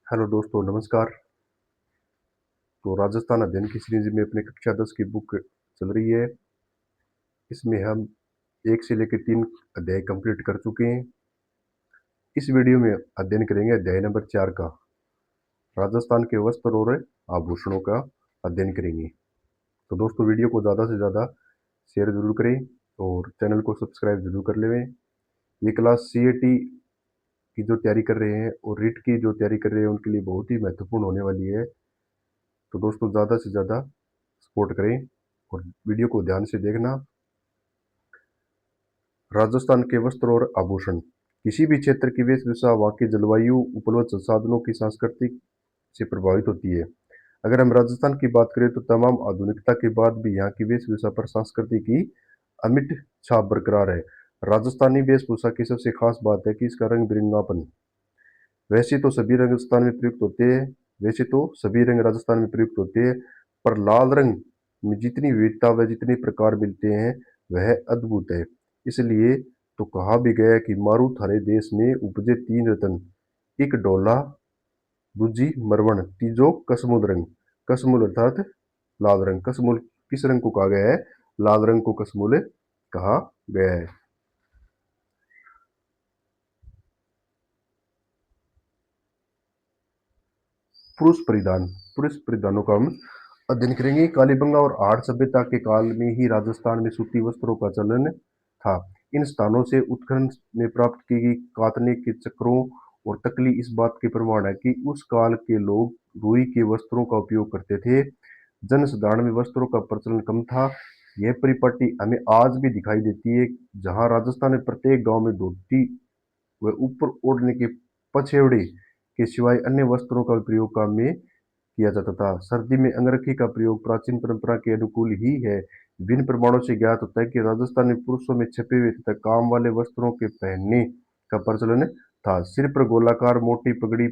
Hello दोस्तों, नमस्कार। तो राजस्थान अध्ययन की सीरीज में अपने कक्षा 10 की बुक चल रही है। इसमें हम 1 से लेकर 3 अध्याय कंप्लीट कर चुके हैं। इस वीडियो में अध्ययन करेंगे अध्याय नंबर 4 का। राजस्थान के वस्त्र और आभूषणों का अध्ययन करेंगे। तो दोस्तों, वीडियो को ज़्यादा से ज़्यादा शेयर जरूर करें और चैनल को सब्सक्राइब जरूर कर लें। ये क्लास सीएटी की जो तैयारी कर रहे हैं और रीट की जो तैयारी कर रहे हैं उनके लिए बहुत ही महत्वपूर्ण होने वाली है। तो दोस्तों, ज़्यादा से ज़्यादा सपोर्ट करें और वीडियो को ध्यान से देखना। राजस्थान के वस्त्र और आभूषण। किसी भी क्षेत्र की वेशभूषा वहाँ की जलवायु, उपलब्ध संसाधनों की संस्कृति से प्रभावित होती है। अगर हम राजस्थान की बात करें तो तमाम आधुनिकता के बाद भी यहाँ की वेशभूषा पर संस्कृति की अमिट छाप बरकरार है। राजस्थानी वेशभूषा की सबसे खास बात है कि इसका रंग बिरंगापन। वैसे तो सभी रंग राजस्थान में प्रयुक्त होते हैं वैसे तो सभी रंग राजस्थान में प्रयुक्त होते हैं, पर लाल रंग में जितनी विविधता व जितने प्रकार मिलते हैं वह अद्भुत है। इसलिए तो कहा भी गया है कि मारू थारे देश में उपजे 3 रतन, एक डोला, दूजी मरवण, तीजो कसमुल रंग। कसमुल अर्थात लाल रंग। कसमुल किस रंग को कहा गया है? लाल रंग को कसमुल कहा गया है। पुरुष परिधान। पुरुष परिधानों का हम अध्ययन करेंगे। कालीबंगा और आर्य सभ्यता के काल में ही राजस्थान में सूती वस्त्रों का चलन था। इन स्थानों से उत्खनन में प्राप्त की गई कातने के चक्रों और तकली इस बात के प्रमाण है कि उस काल के लोग रुई के वस्त्रों का उपयोग करते थे। जनसाधारण में वस्त्रों का प्रचलन कम था। यह परिपाटी हमें आज भी दिखाई देती है, जहां राजस्थान में प्रत्येक गांव में धोती व ऊपर ओढ़ने के पछेवड़े के सिवाय अन्य वस्त्रों का प्रयोग काम में किया जाता था। सर्दी में अंगरखी का प्रयोग प्राचीन परंपरा के अनुकूल ही है। विभिन्न प्रमाणों से ज्ञात होता है कि राजस्थान में पुरुषों में छपे हुए तथा काम वाले वस्त्रों के पहनने का प्रचलन था। सिर पर गोलाकार मोटी पगड़ी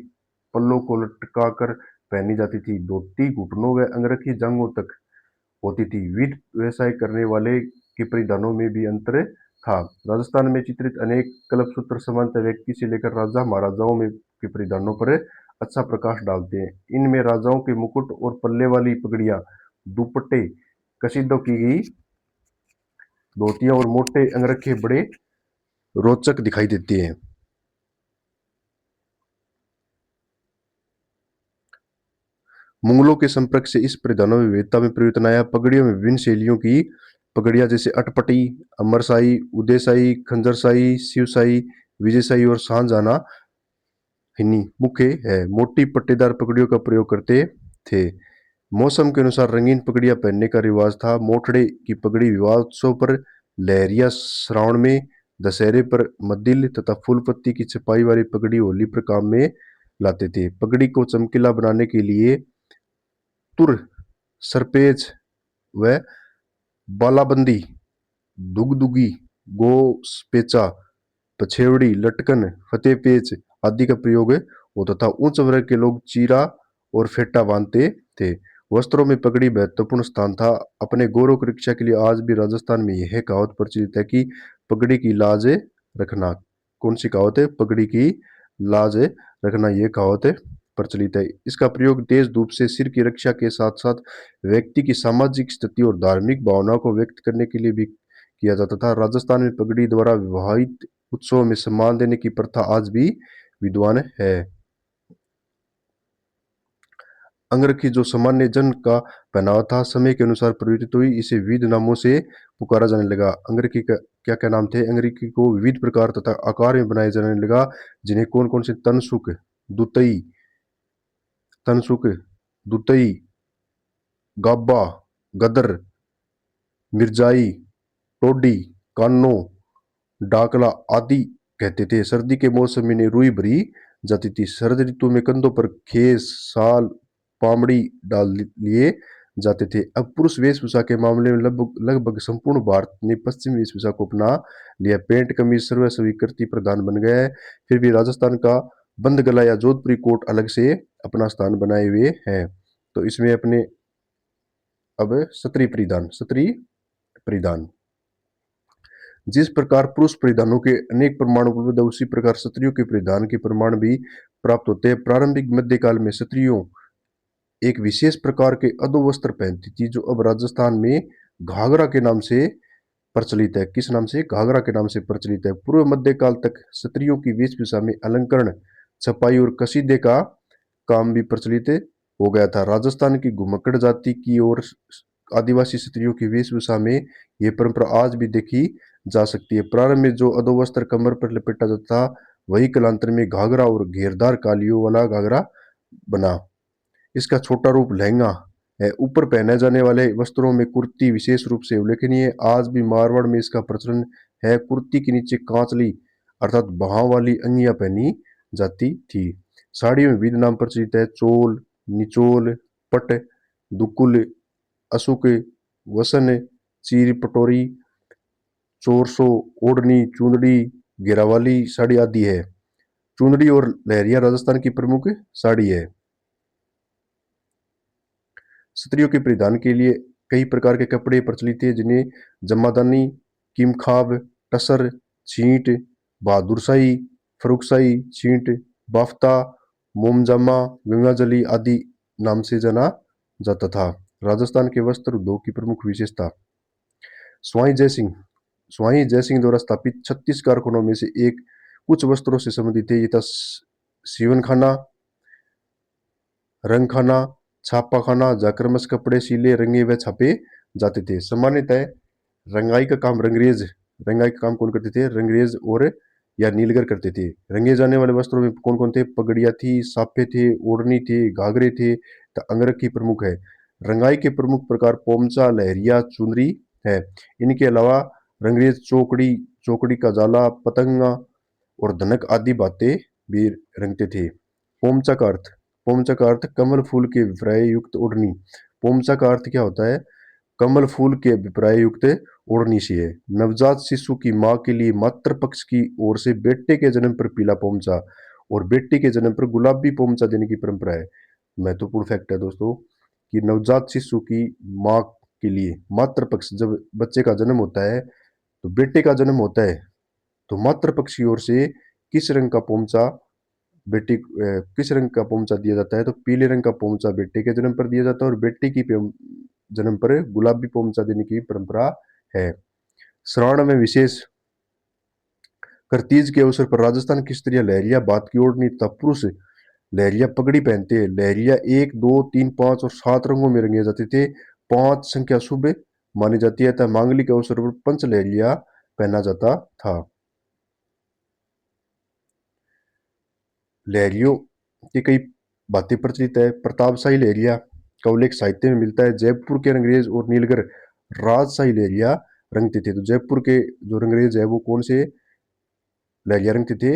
पल्लों को लटकाकर पहनी जाती थी। धोती घुटनों व अंगरखी जांघों तक होती थी। वित्त व्यवसाय करने वाले के परिधानों में भी अंतर था। राजस्थान में चित्रित अनेक कल्पसूत्र सामान्यतः व्यक्ति से लेकर राजा महाराजाओं में के परिधानों पर अच्छा प्रकाश डालते हैं। इनमें राजाओं के मुकुट और पल्ले वाली पगड़ियां, दुपट्टे, कसीदों की गई धोतियां और मोटे अंगरखे बड़े रोचक दिखाई देते हैं। मुगलों के संपर्क से इस परिधानों में विविधता में परिवर्तन आया। पगड़ियों में विभिन्न शैलियों की पगड़ियां जैसे अटपटी, अमरशाही, उदयशाही, खंजरशाही, शिवशाही, विजयशाही और शाहजहां हिन्नी मुख्य है। मोटी पट्टेदार पगड़ियों का प्रयोग करते थे। मौसम के अनुसार रंगीन पगड़ियां पहनने का रिवाज था। मोठड़े की पगड़ी विवाह उत्सव पर, लहरिया श्रावण में, दशहरे पर मद्दिल तथा फूल पत्ती की छपाई वाली पगड़ी होली पर काम में लाते थे। पगड़ी को चमकीला बनाने के लिए तुर, सरपेज व बालाबंदी, दुगदुगी, गोसपेचा, पछेवड़ी, लटकन, फतेहपेच आदि का प्रयोग होता था। उच्च वर्ग के लोग चीरा और फेटा बांधते थे। वस्त्रों में पगड़ी महत्वपूर्ण स्थान था। अपने गौरव की रक्षा के लिए आज भी राजस्थान में यह कहावत प्रचलित है कि पगड़ी की लाज रखना। कौन सी कहावत है? पगड़ी की लाज रखना, यह कहावत प्रचलित है। इसका प्रयोग तेज धूप से सिर की रक्षा के साथ साथ व्यक्ति की सामाजिक स्थिति और धार्मिक भावनाओं को व्यक्त करने के लिए भी किया जाता था। राजस्थान में पगड़ी द्वारा विवाहित उत्सवों में सम्मान देने की प्रथा आज भी विद्वान है। अंगरखी जो सामान्य जन का पहनावा था, समय के अनुसार परिवर्तित हुई। इसे विविध नामों से पुकारा जाने लगा। अंगरखी का क्या क्या नाम थे? अंगरखी को विविध प्रकार तथा आकार में बनाया जाने लगा, जिन्हें कौन कौन से? तनसुक, दुतई, तनसुक, दुतई, गाबा, गदर, मिर्जाई, टोडी, कानो, डाकला आदि कहते थे। सर्दी के मौसम में रुई भरी जाती थी। शरद ऋतु में कंधों पर खेस, साल, पामड़ी डाल लिए जाते थे। अब पुरुष वेशभूषा के मामले में लगभग लगभग संपूर्ण भारत ने पश्चिमी वेशभूषा को अपना लिया। पेंट कमीज सर्व स्वीकृति प्रधान बन गया है। फिर भी राजस्थान का बंद गला या जोधपुरी कोट अलग से अपना स्थान बनाए हुए हैं। तो इसमें अपने अब क्षत्रिय परिधान। क्षत्रिय परिधान जिस प्रकार पुरुष परिधानों के अनेक प्रमाण उपलब्ध है, उसी प्रकार स्त्रियों के परिधान के प्रमाण भी प्राप्त होते हैं। प्रारंभिक मध्यकाल में स्त्रियों एक विशेष प्रकार के अधोवस्त्र पहनती थी, जो अब राजस्थान में घाघरा के नाम से प्रचलित है। किस नाम से? घाघरा के नाम से प्रचलित है। पूर्व मध्यकाल तक स्त्रियों की वेशभूषा में अलंकरण, छपाई और कसीदे का काम भी प्रचलित हो गया था। राजस्थान की घुमक्कड़ जाति की और आदिवासी स्त्रियों की वेशभूषा में यह परंपरा आज भी देखी जा सकती है। प्रारंभ में जो अधोवस्त्र कमर पर लपेटा जाता था, वही कालांतर में घाघरा और घेरदार कालियों वाला घाघरा बना। इसका छोटा रूप लहंगा है। ऊपर पहने जाने वाले वस्त्रों में कुर्ती विशेष रूप से उल्लेखनीय है। आज भी मारवाड़ में इसका प्रचलन है। कुर्ती के नीचे कांचली अर्थात बाहों वाली अंगियां पहनी जाती थी। साड़ी में विविध नाम प्रचलित है। चोल, निचोल, पट, दुकुल, अशुक, वसन, चीर पटोरी, चोरसो, ओढ़नी, चुंदड़ी, घेरावाली साड़ी आदि है। चुंदड़ी और लहरिया राजस्थान की प्रमुख साड़ी है। स्त्रियों के परिधान के लिए कई प्रकार के कपड़े प्रचलित हैं, जिन्हें जमादानी, किमखाब, टसर, छींट, बहादुरशाही, फरुखशाही, छींट, बाफ्ता, मोमजामा, गंगाजली आदि नाम से जाना जाता था। राजस्थान के वस्त्र उद्योग की प्रमुख विशेषता। स्वाई जयसिंह स्वाई जयसिंह द्वारा स्थापित 36 कारखानों में से एक कुछ वस्त्रों से संबंधित है। ये था सीवन खाना, रंग खाना, छापा खाना, जाकर कपड़े सीले, रंगे व छापे जाते थे। सामान्यतः रंगाई का काम रंगरेज रंगाई का काम कौन करते थे? रंगरेज और या नीलगर करते थे। रंगे जाने वाले वस्त्रों में कौन कौन थे? पगड़िया थी, साफे थे, ओढ़नी थे, घाघरे थे, तो अंगरखी प्रमुख है। रंगाई के प्रमुख प्रकार पोमचा, लहरिया, चुनरी है। इनके अलावा रंगरेज चौकड़ी, चौकड़ी का जाला, पतंगा और धनक आदि बातें भी रंगते थे। पोमचा का अर्थ पोमचा का अर्थ कमल फूल के विपर्य युक्त ओढ़नी। पोमचा का अर्थ क्या होता है? कमल फूल के अभिप्राय युक्त ओढ़नी सी है। नवजात शिशु की मां के लिए मातृ पक्ष की ओर से बेटे के जन्म पर पीला पोमचा और बेटी के जन्म पर गुलाबी पोमचा देने की परंपरा है। महत्वपूर्ण फैक्ट है दोस्तों कि नवजात शिशु की मां के लिए मातृ पक्ष, जब बच्चे का जन्म होता है तो बेटे का जन्म होता है, तो मातृ पक्ष की ओर से किस रंग का पोमचा किस रंग का पोमचा दिया जाता है? तो पीले रंग का पोमचा बेटे के जन्म पर दिया जाता है और बेटे की जन्म पर गुलाबी पोमचा देने की परंपरा है। श्रावण में विशेष कर तीज के अवसर पर राजस्थान की स्त्रियां लहरिया बात की ओढ़नी तथा पुरुष लहरिया पगड़ी पहनते हैं। लहरिया 1, 2, 3, 5 और 7 रंगों में रंगे जाते थे। 5 संख्या शुभ मानी जाती है तथा मांगलिक अवसर पर पंच लहरिया पहना जाता था। लहरियों की कई बातें प्रचलित है। प्रतापशाही लहरिया का उल्लेख साहित्य में मिलता है। जयपुर के रंगरेज और नीलगर राजशाही लहरिया रंगते थे। तो जयपुर के जो रंगरेज है वो कौन से लहरिया रंगते थे?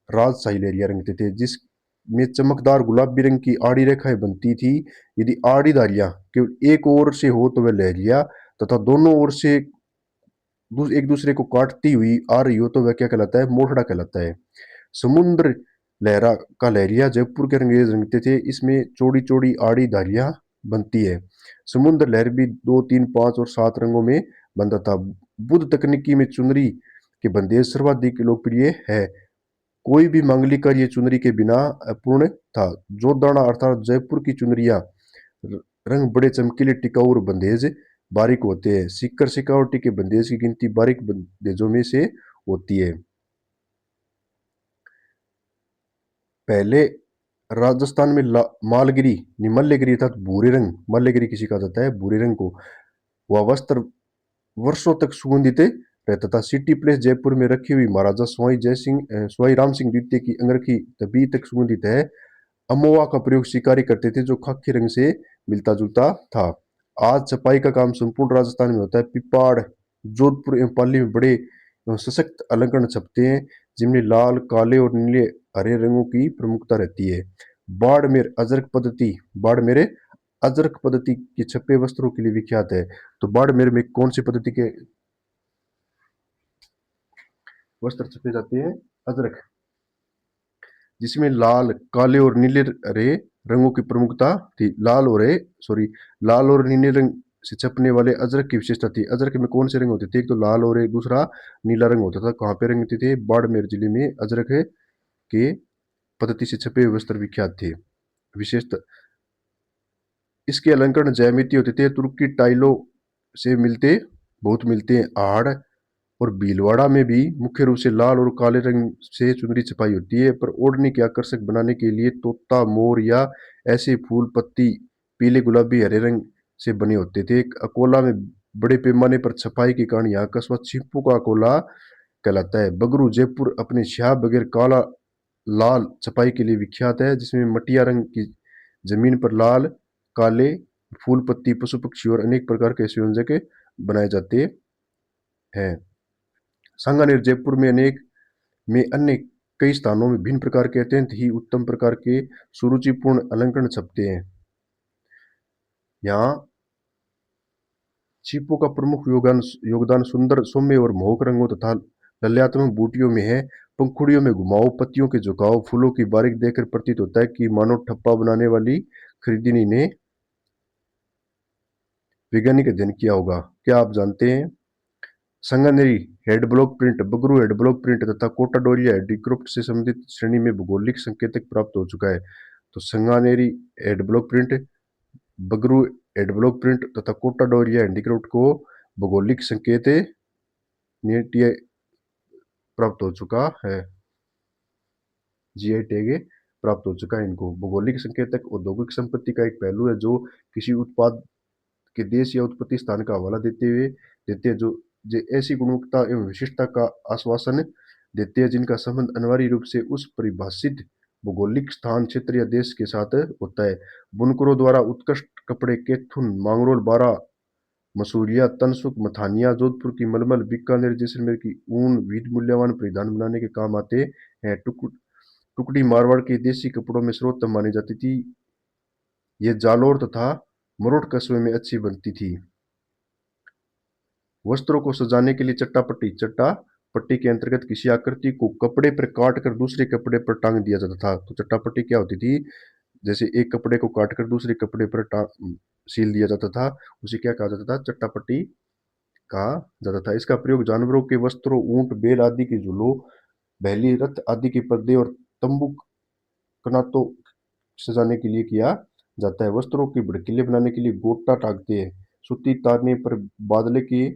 राजशाही लहरिया रंगते थे, जिसमें चमकदार गुलाबी रंग की आड़ी रेखाएं बनती थी। यदि आड़ी धारियां केवल एक ओर से हो तो वह लहरिया, तथा दोनों ओर से एक दूसरे को काटती हुई आ रही हो तो वह क्या कहलाता है? मोठड़ा कहलाता है। समुद्र लहरा का लहरिया जयपुर के अंग्रेज रंगते थे। इसमें चौड़ी चौड़ी आड़ी धारियां बनती है। समुद्र लहर भी 2, 3, 5 और 7 रंगों में बनता था। बुद्ध तकनीकी में चुनरी के बंदेज सर्वाधिक लोकप्रिय है। कोई भी मांगलिक कार्य चुनरी के बिना अपूर्ण था। जोतदाना अर्थात जयपुर की चुनरिया रंग बड़े चमकीले, टिकाऊ और बंदेज बारीक होते हैं। सिक्कर सिकावटी के बंदेज की गिनती बारीक बंदेजों में से होती है। पहले राजस्थान में मालगिरी मल्लगिरी अर्थात भूरे रंग, मल्लगिरी किसी कहा जाता है भूरे रंग को, वह वस्त्र वर्षों तक सुगंधित रहता था। सिटी प्लेस जयपुर में रखी हुई महाराजा स्वाई राम सिंह द्वितीय की अंगरखी तभी तक सुगंधित है। अमोआ का प्रयोग शिकारी करते थे, जो खाकी रंग से मिलता जुलता था। आज छपाई का काम संपूर्ण राजस्थान में होता है। पिपाड़, जोधपुर एवं पाली में बड़े एवं सशक्त अलंकरण छपते हैं, जिनमें लाल, काले और नीले हरे रंगों की प्रमुखता रहती है। बाड़मेर अजरक पद्धति के छपे वस्त्रों के लिए विख्यात है। तो बाड़मेर में कौन सी पद्धति के वस्त्र छपे जाते हैं? अजरक, जिसमें लाल, काले और नीले हरे रंगों की प्रमुखता थी। लाल और नीले रंग से छपने वाले अजरक की विशेषता थी। अजरक में कौन से रंग होते थे? एक तो लाल और एक दूसरा नीला रंग होता था। कहाँ पे रंगते थे? बाड़मेर जिले में अजरक के पद्धति से छपे हुए वस्त्र विख्यात थे। विशेषता इसके अलंकरण ज्यामिति होते थे। तुर्की टाइलों से बहुत मिलते हैं। आहड़ और भीलवाड़ा में भी मुख्य रूप से लाल और काले रंग से चुनरी छपाई होती है, पर ओढ़नी के आकर्षक बनाने के लिए तोता, मोर या ऐसे फूल पत्ती पीले, गुलाबी, हरे रंग से बने होते थे। अकोला में बड़े पैमाने पर छपाई के कारण यहाँ कस्बा छिप्पू का अकोला कहलाता है। बगरू जयपुर अपने स्याह बगैर काला लाल छपाई के लिए विख्यात है, जिसमें मटिया रंग की जमीन पर लाल, काले फूल पत्ती, पशु पक्षी और अनेक प्रकार के संयोजक बनाए जाते हैं। सांगानेर जयपुर में अन्य कई स्थानों में भिन्न प्रकार के अत्यंत ही उत्तम प्रकार के सुरुचिपूर्ण अलंकरण छपते हैं। यहाँ चीपों का प्रमुख योगदान सुंदर, सौम्य और मोहक रंगों तथा लल्यात्मक बूटियों में है। पंखुड़ियों में घुमाव, पत्तियों के झुकाव, फूलों की बारीक देखकर प्रतीत होता है कि मानो ठप्पा बनाने वाली खरीदनी ने वैज्ञानिक अध्ययन किया होगा। क्या आप जानते हैं? Sanganeri head block print, Bagru head block print तथा कोटा डोरिया हैंडीक्राफ्ट से संबंधित श्रेणी में भौगोलिक संकेतक प्राप्त हो चुका है। तो Sanganeri head block print, Bagru head block print तथा कोटा डोरिया हैंडीक्राफ्ट को भौगोलिक संकेत नीटिया प्राप्त हो चुका है। जीआई टैग प्राप्त हो चुका है इनको। भौगोलिक संकेतक औद्योगिक संपत्ति का एक पहलू है जो किसी उत्पाद के देश या उत्पत्ति स्थान का हवाला देते हैं जो ऐसी गुणवत्ता एवं विशिष्टता का आश्वासन देते हैं जिनका संबंध अनिवार्य रूप से उस परिभाषित भौगोलिक स्थान, क्षेत्र या देश के साथ होता है। बुनकरों द्वारा उत्कृष्ट कपड़े कैथुन, मांगरोल, बारा, मसूरिया, तनसुख, मथानिया, जोधपुर की मलमल, बीकानेर, जैसलमेर की ऊन विविध मूल्यवान परिधान बनाने के काम आते हैं। टुकड़ी मारवाड़ के देसी कपड़ों में सर्वोत्तम मानी जाती थी। ये जालौर तथा मरोड़ कस्बे में अच्छी बनती थी। वस्त्रों को सजाने के लिए चट्टापट्टी के अंतर्गत किसी आकृति को कपड़े पर काट कर दूसरे कपड़े पर टांग दिया जाता था। तो चट्टापट्टी क्या होती थी? जैसे एक कपड़े को काट कर दूसरे कपड़े पर सील दिया जाता था, उसे क्या कहा जाता था? चट्टापट्टी कहा जाता था। इसका प्रयोग जानवरों के वस्त्रों, ऊंट, बैल आदि के झूलों, बहली, रथ आदि के पर्दे और तंबू, कनातों सजाने के लिए किया जाता है। वस्त्रों के भड़कीले बनाने के लिए गोटा टांगते हैं। सूती तारने पर बादले के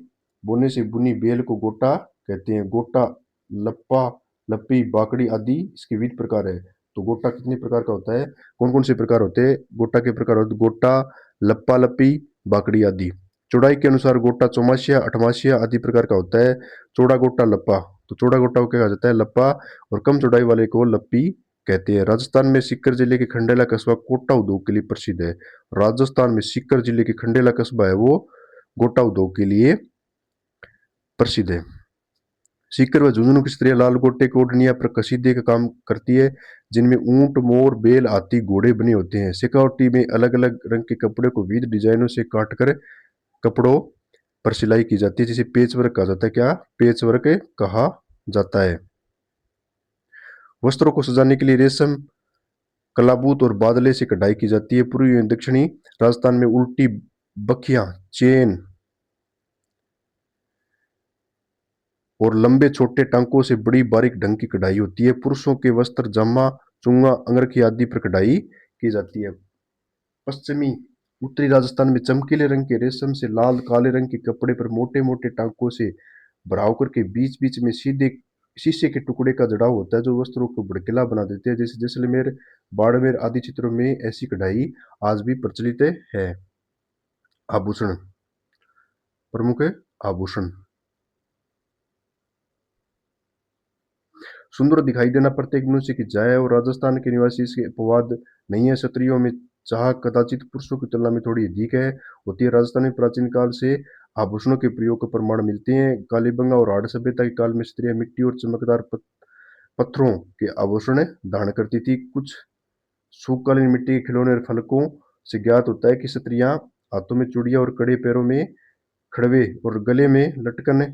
बोने से बुनी बेल को गोटा कहते हैं। गोटा, लप्पा, लप्पी, बाकड़ी आदि इसके विविध प्रकार है। तो गोटा कितने प्रकार का होता है? कौन कौन से प्रकार होते हैं गोटा के? प्रकार होते गोटा, लप्पा, लप्पी, बाकड़ी आदि। चौड़ाई के अनुसार गोटा चौमासिया, अठमासिया आदि प्रकार का होता है। चौड़ा गोटा, लप्पा, तो चौड़ा गोटा को क्या कहा जाता है? लप्पा। और कम चौड़ाई वाले को लप्पी कहते हैं। राजस्थान में सीकर जिले के खंडेला कस्बा गोटा उद्योग के लिए प्रसिद्ध है। राजस्थान में सीकर जिले के खंडेला कस्बा है वो गोटा उद्योग के लिए प्रसिद्ध है। सीकर व झुंझुनू की स्त्रियां लाल गोटे की ओढ़नियां पर कसीदे का काम करती है, जिनमें ऊंट, मोर, बेल, हाथी, घोड़े बने होते हैं। शेखावटी में अलग अलग रंग के कपड़े को विविध डिजाइनों से काटकर कपड़ों पर सिलाई की जाती है, जिसे पेच वर्क कहा जाता है। क्या? पेच वर्क कहा जाता है। वस्त्रों को सजाने के लिए रेशम, कलाबूत और बादले से कढ़ाई की जाती है। पूर्वी एवं दक्षिणी राजस्थान में उल्टी बखियां, चेन और लंबे छोटे टांकों से बड़ी बारीक ढंग की कढ़ाई होती है। पुरुषों के वस्त्र, जामा, चुंगा, अंगरखी आदि पर कढ़ाई की जाती है। पश्चिमी उत्तरी राजस्थान में चमकीले रंग के रेशम से लाल काले रंग के कपड़े पर मोटे मोटे टांकों से भराव करके बीच बीच में सीधे शीशे के टुकड़े का जड़ाव होता है, जो वस्त्रों को भड़कीला बना देते हैं। जैसे जैसलमेर, बाड़मेर आदि क्षेत्रों में ऐसी कढ़ाई आज भी प्रचलित है। आभूषण, प्रमुख आभूषण। सुंदर दिखाई देना प्रत्येक मनुष्य की चाह है और राजस्थान के निवासी इसके अपवाद नहीं है। क्षत्रियों में चाह कदाचित पुरुषों की तुलना में थोड़ी अधिक है होती है। राजस्थान में प्राचीन काल से आभूषणों के प्रयोग का प्रमाण मिलते हैं। कालीबंगा और हाड़ सभ्यता के काल में स्त्रियां मिट्टी और चमकदार पत्थरों के आभूषण धारण करती थी। कुछ शुभकालीन मिट्टी के खिलौने और फलकों से ज्ञात होता है कि स्त्रियां हाथों में चूड़ियां और कड़े, पैरों में खड़वे और गले में लटकन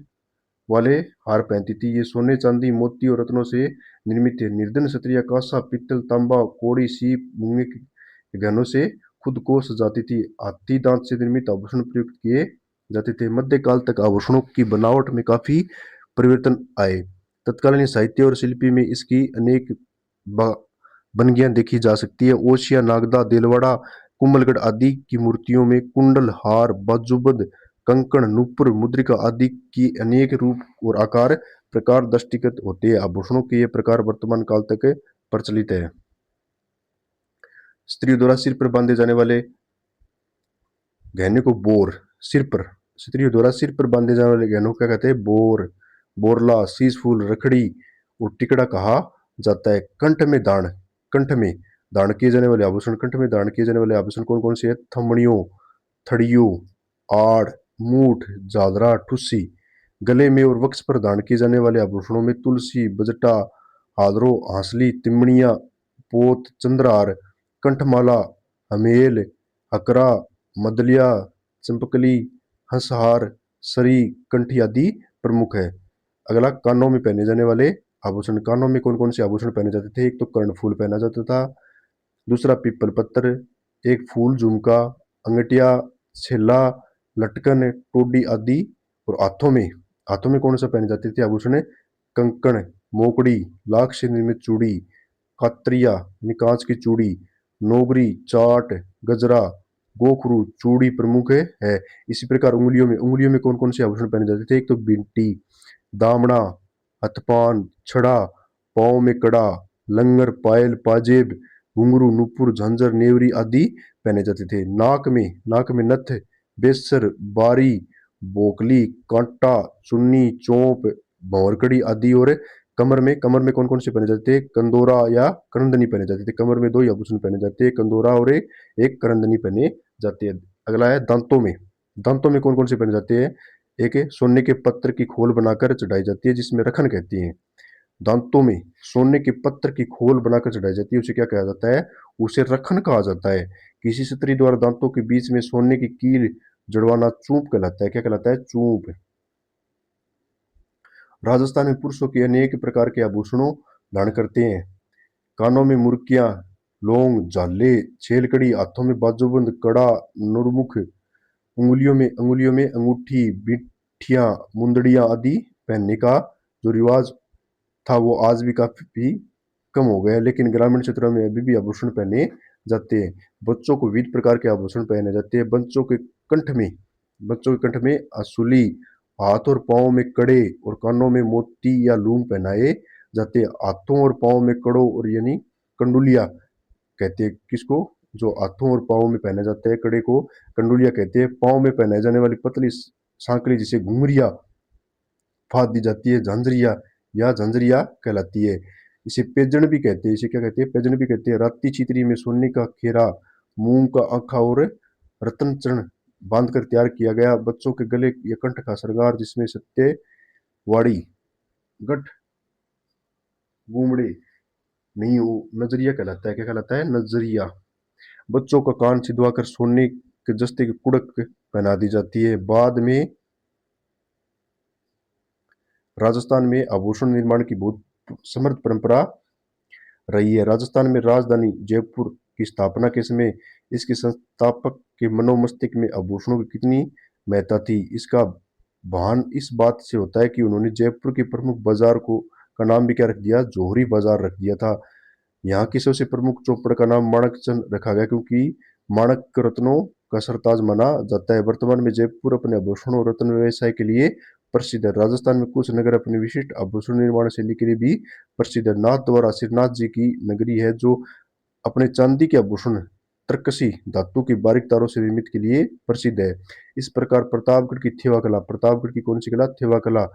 वाले हार पहनती थी। ये सोने, चांदी, मोती और रत्नों से निर्मित थे। निर्धन स्त्रियां कांसा, पित्तल, तांबा, कौड़ी, सीप, मूंगे के गहनों से खुद को सजाती थी। हाथी दांत से निर्मित आभूषण प्रयुक्त किए जाते थे। मध्यकाल तक आभूषणों की बनावट में काफी परिवर्तन आए। तत्कालीन साहित्य और शिल्पी में इसकी अनेक बनगियां देखी जा सकती है। ओशिया, नागदा, देलवाड़ा, कुंभलगढ़ आदि की मूर्तियों में कुंडल, हार, बाजूबंद, कंकण, नूपुर, मुद्रिका आदि की अनेक रूप और आकार प्रकार दृष्टिगत होते हैं। आभूषणों के ये प्रकार वर्तमान काल तक प्रचलित है। स्त्रियों द्वारा सिर पर बांधे जाने वाले गहने को बोर, सिर पर स्त्रियों द्वारा सिर पर बांधे जाने वाले गहनों को क्या कहते हैं? बोर, बोरला, शीश फूल, रखड़ी और टिकड़ा कहा जाता है। कंठ में दान, कंठ में दान किए जाने वाले आभूषण, कंठ में दान किए जाने वाले आभूषण कौन कौन से है? थमड़ियों, थड़ियों, आड़, मूठ, झादरा, ठुस्सी। गले में और वक्ष पर धारण किए जाने वाले आभूषणों में तुलसी, बजटा, हादरो, हांसली, तिमणिया, पोत, चंद्रहार, कंठमाला, हमेल, हकरा, मदलिया, चंपकली, हंसहार, सरी, कंठी आदि प्रमुख है। अगला, कानों में पहने जाने वाले आभूषण। कानों में कौन कौन से आभूषण पहने जाते थे? एक तो कर्णफूल पहना जाता था, दूसरा पीपल पत्र, एक फूल झुमका, अंगटिया, छेला, लटकन, टोडी आदि। और हाथों में कौन सा पहने जाते थे आभूषण? कंकण, मोकड़ी, लाख से निर्मित चूड़ी, कात्रिया यानी कांच की चूड़ी, नोगरी, चाट, गजरा, गोखरू, चूड़ी प्रमुख है। इसी प्रकार उंगलियों में कौन कौन से आभूषण पहने जाते थे? एक तो बिंटी, दामड़ा, हथपान, छड़ा, पाँव में कड़ा, लंगर, पायल, पाजेब, घुंघरू, नुपुर, झांझर, नेवरी आदि पहने जाते थे। नाक में नथ, बेसर, बारी, बोकली, कांटा, चुन्नी, चौंप, भंवरकड़ी आदि। और कमर में कौन कौन से पहने जाते थे? कंदोरा या करंदनी पहने जाते थे। कमर में दो ही आभूषण पहने जाते हैं, कंदोरा और एक करंदनी पहने जाते हैं। अगला है दांतों में कौन कौन से पहने जाते हैं? एक है सोने के पत्थर की खोल बनाकर चढ़ाई जाती है, जिसमें रखन कहती है। दांतों में सोने के पत्थर की खोल बनाकर चढ़ाई जाती है, उसे क्या कहा जाता है? उसे रखन कहा जाता है। किसी स्त्री द्वारा दांतों के बीच में सोने की कील जड़वाना चूप कहलाता है। क्या कहलाता है? चूप। राजस्थान में पुरुषों के अनेक प्रकार के आभूषणों धारण करते हैं। कानों में मुर्कियां, लौंग, झाले, छेलकड़ी, हाथों में बाजूबंद, कड़ा, नुरमुख, उंगलियों में अंगूठी, बिठियां, मुंदड़ियां आदि पहनने का जो रिवाज था वो आज भी काफी कम हो गया है, लेकिन ग्रामीण क्षेत्रों में अभी भी आभूषण पहने जाते हैं। बच्चों को विविध प्रकार के आभूषण पहने जाते हैं। बच्चों के कंठ में असुली, हाथ और पाँव में कड़े और कानों में मोती या लूम पहनाए जाते हैं। हाथों और पाँव में कड़ों और यानी कंडुलिया कहते हैं किसको? जो हाथों और पाँव में पहना जाता है कड़े को कंडुलिया कहते हैं। पाँव में पहनाई जाने वाली पतली सांकली जिसे घुंघरिया फाद दी जाती है, झांझरिया या झंझरिया कहलाती है। इसे पेजन भी कहते हैं। इसे क्या कहते हैं? पेजन भी कहते हैं। राती चितरी में सोने का खेरा, मूंग का आखा और रतन चरण बांध कर तैयार किया गया। बच्चों के गले या कंठ का श्रृंगार जिसमें सत्य, वाड़ी, गठ, गुमड़े नहीं हो, नजरिया कहलाता है। क्या कहलाता है? नजरिया। बच्चों का कान छिदवा कर सोने के जस्ते की कुड़क पहना दी जाती है। बाद में राजस्थान में आभूषण निर्माण की बहुत समृद्ध परंपरा रही है। राजस्थान में राजधानी जयपुर की स्थापना के समय इसके संस्थापक के मनोमस्तिष्क में आभूषणों की कितनी महत्ता थी, इसका भान इस बात से होता है कि उन्होंने जयपुर के प्रमुख बाजार को का नाम भी क्या रख दिया? जौहरी बाजार रख दिया था। यहाँ की सबसे प्रमुख चौपड़ का नाम माणकचंद रखा गया, क्योंकि माणक रत्नों का सरताज माना जाता है। वर्तमान में जयपुर अपने आभूषण और रत्न व्यवसाय के लिए प्रसिद्ध है। राजस्थान में कुछ नगर अपनी विशिष्ट आभूषण निर्माण शैली के लिए भी प्रसिद्ध है। नाथ द्वारा श्रीनाथ जी की नगरी है, जो अपने चांदी के आभूषण तरकसी धातु की बारीक तारों से निर्मित के लिए प्रसिद्ध है। इस प्रकार प्रतापगढ़ की कौन सी कला? थेवा कला,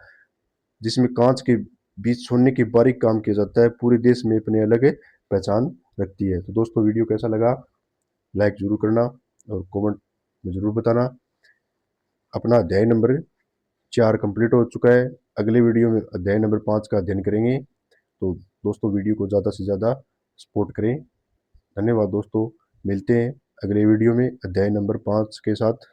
जिसमें कांच के बीच सोने के बारीक काम किया जाता है, पूरे देश में अपने अलग पहचान रखती है। तो दोस्तों, वीडियो कैसा लगा लाइक जरूर करना और कमेंट में जरूर बताना। अपना अध्याय नंबर 4 कंप्लीट हो चुका है। अगले वीडियो में अध्याय नंबर 5 का अध्ययन करेंगे। तो दोस्तों, वीडियो को ज़्यादा से ज़्यादा सपोर्ट करें। धन्यवाद दोस्तों, मिलते हैं अगले वीडियो में अध्याय नंबर 5 के साथ।